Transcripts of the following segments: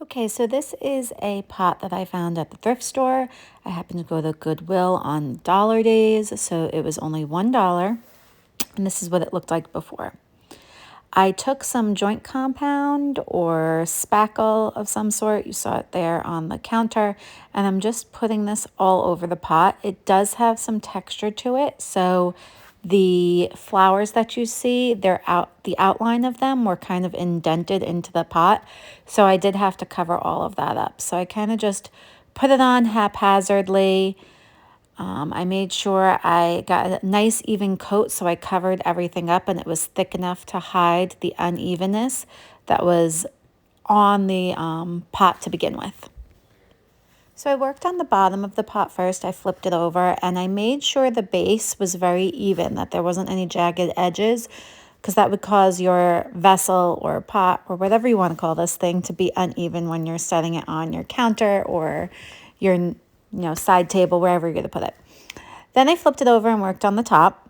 Okay, so this is a pot that I found at the thrift store. I happened to go to Goodwill on dollar days, so it was only $1, and this is what it looked like before. I took some joint compound or spackle of some sort. You saw it there on the counter, and I'm just putting this all over the pot. It does have some texture to it, so the flowers that you see, the outline of them were kind of indented into the pot. So I did have to cover all of that up. So I kind of just put it on haphazardly. I made sure I got a nice even coat, so I covered everything up and it was thick enough to hide the unevenness that was on the pot to begin with. So I worked on the bottom of the pot first. I flipped it over and I made sure the base was very even, that there wasn't any jagged edges, because that would cause your vessel or pot or whatever you want to call this thing to be uneven when you're setting it on your counter or your side table, wherever you're going to put it. Then I flipped it over and worked on the top.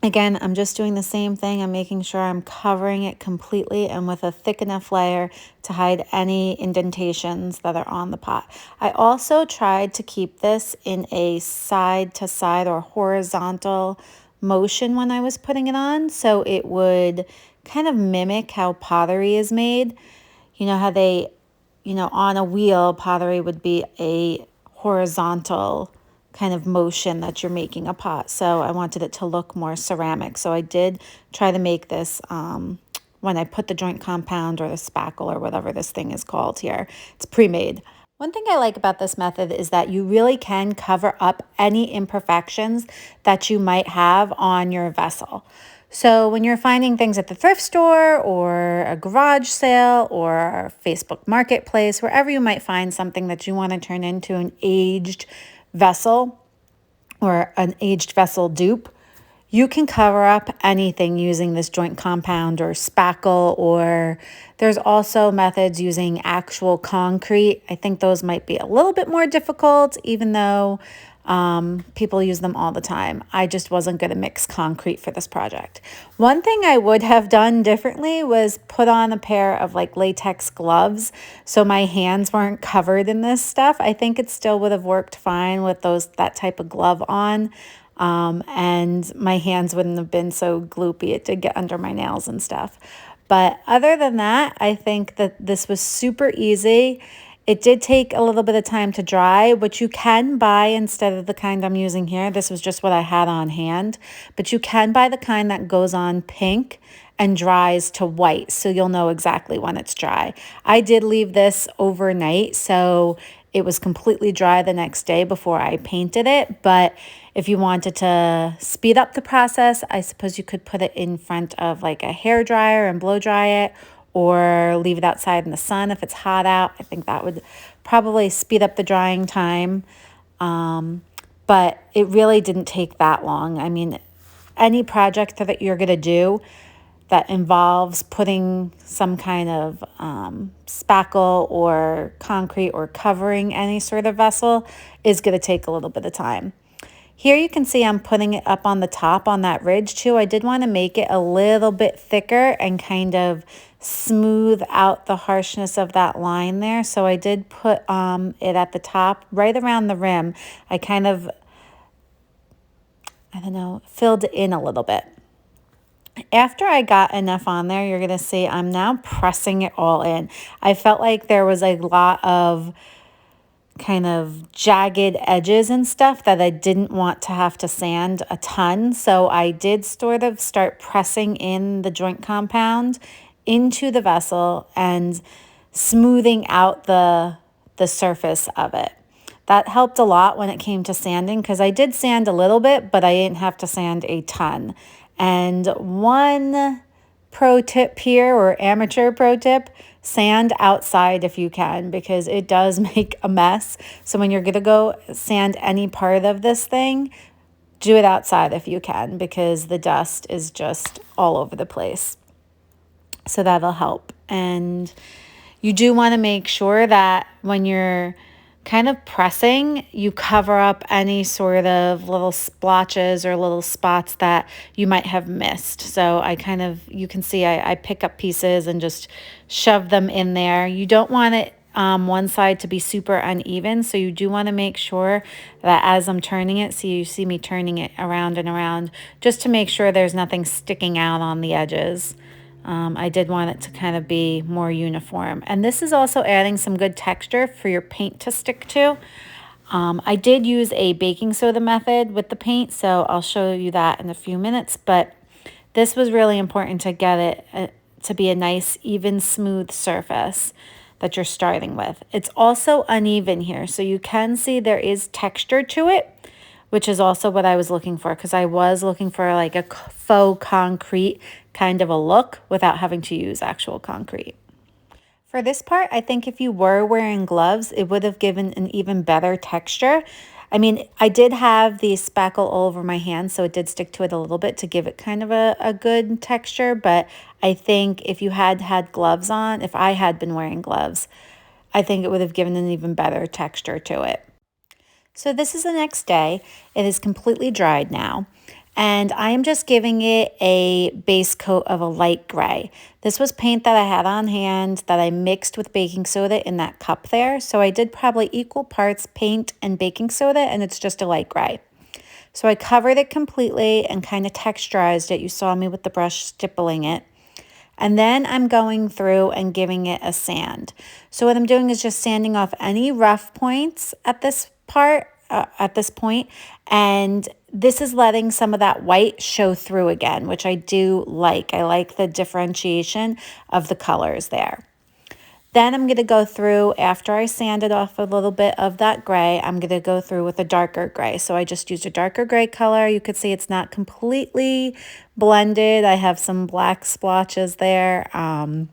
Again, I'm just doing the same thing. I'm making sure I'm covering it completely and with a thick enough layer to hide any indentations that are on the pot. I also tried to keep this in a side to side or horizontal motion when I was putting it on, so it would kind of mimic how pottery is made. You know how they, on a wheel, pottery would be a horizontal kind of motion that you're making a pot. So I wanted it to look more ceramic. So I did try to make this when I put the joint compound or the spackle or whatever this thing is called here. It's pre-made. One thing I like about this method is that you really can cover up any imperfections that you might have on your vessel. So when you're finding things at the thrift store or a garage sale or Facebook marketplace, wherever you might find something that you want to turn into an aged vessel or an aged vessel dupe, you can cover up anything using this joint compound or spackle, or there's also methods using actual concrete. I think those might be a little bit more difficult, even though people use them all the time. I just wasn't going to mix concrete for this project. One thing I would have done differently was put on a pair of like latex gloves so my hands weren't covered in this stuff. I think it still would have worked fine with that type of glove on. And my hands wouldn't have been so gloopy. It did get under my nails and stuff. But other than that, I think that this was super easy. It did take a little bit of time to dry, which you can buy instead of the kind I'm using here. This was just what I had on hand, but you can buy the kind that goes on pink and dries to white, so you'll know exactly when it's dry. I did leave this overnight, so it was completely dry the next day before I painted it. But if you wanted to speed up the process, I suppose you could put it in front of like a hair dryer and blow dry it, or leave it outside in the sun if it's hot out. I think that would probably speed up the drying time. But it really didn't take that long. I mean, any project that you're going to do that involves putting some kind of spackle or concrete or covering any sort of vessel is going to take a little bit of time. Here you can see I'm putting it up on the top on that ridge too. I did want to make it a little bit thicker and kind of smooth out the harshness of that line there. So I did put it at the top, right around the rim. I kind of, filled it in a little bit. After I got enough on there, you're going to see I'm now pressing it all in. I felt like there was a lot of kind of jagged edges and stuff that I didn't want to have to sand a ton. So I did sort of start pressing in the joint compound into the vessel and smoothing out the surface of it. That helped a lot when it came to sanding, because I did sand a little bit, but I didn't have to sand a ton. And one pro tip here, or amateur pro tip, sand outside if you can, because it does make a mess. So when you're going to go sand any part of this thing, do it outside if you can, because the dust is just all over the place. So that'll help. And you do want to make sure that when you're kind of pressing, you cover up any sort of little splotches or little spots that you might have missed. So you can see I pick up pieces and just shove them in there. You don't want it one side to be super uneven. So you do want to make sure that as I'm turning it, so you see me turning it around and around, just to make sure there's nothing sticking out on the edges. I did want it to kind of be more uniform. And this is also adding some good texture for your paint to stick to. I did use a baking soda method with the paint, so I'll show you that in a few minutes, but this was really important to get it to be a nice, even, smooth surface that you're starting with. It's also uneven here, so you can see there is texture to it, which is also what I was looking for, because I was looking for like a faux concrete kind of a look without having to use actual concrete. For this part, I think if you were wearing gloves, it would have given an even better texture. I mean, I did have the spackle all over my hand, so it did stick to it a little bit to give it kind of a good texture. But I think if you had had gloves on, if I had been wearing gloves, I think it would have given an even better texture to it. So this is the next day. It is completely dried now. And I am just giving it a base coat of a light gray. This was paint that I had on hand that I mixed with baking soda in that cup there. So I did probably equal parts paint and baking soda, and it's just a light gray. So I covered it completely and kind of texturized it. You saw me with the brush stippling it. And then I'm going through and giving it a sand. So what I'm doing is just sanding off any rough points at this part, at this point, and this is letting some of that white show through again, which I do like. I like the differentiation of the colors there. Then I'm going to go through, after I sanded off a little bit of that gray, I'm going to go through with a darker gray. So I just used a darker gray color. You could see it's not completely blended. I have some black splotches there. And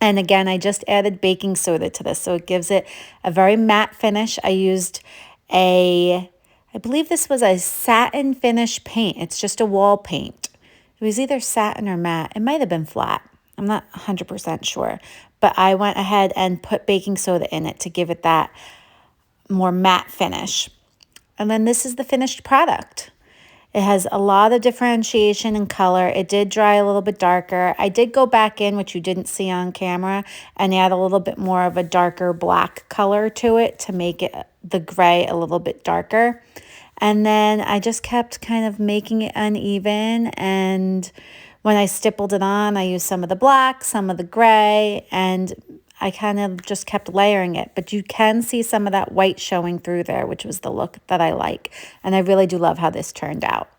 again, I just added baking soda to this, so it gives it a very matte finish. I used I believe this was a satin finish paint. It's just a wall paint. It was either satin or matte. It might have been flat. I'm not 100% sure. But I went ahead and put baking soda in it to give it that more matte finish. And then this is the finished product. It has a lot of differentiation in color. It did dry a little bit darker. I did go back in, which you didn't see on camera, and add a little bit more of a darker black color to it to make it the gray a little bit darker. And then I just kept kind of making it uneven, and when I stippled it on, I used some of the black, some of the gray, and I kind of just kept layering it. But you can see some of that white showing through there, which was the look that I like. And I really do love how this turned out.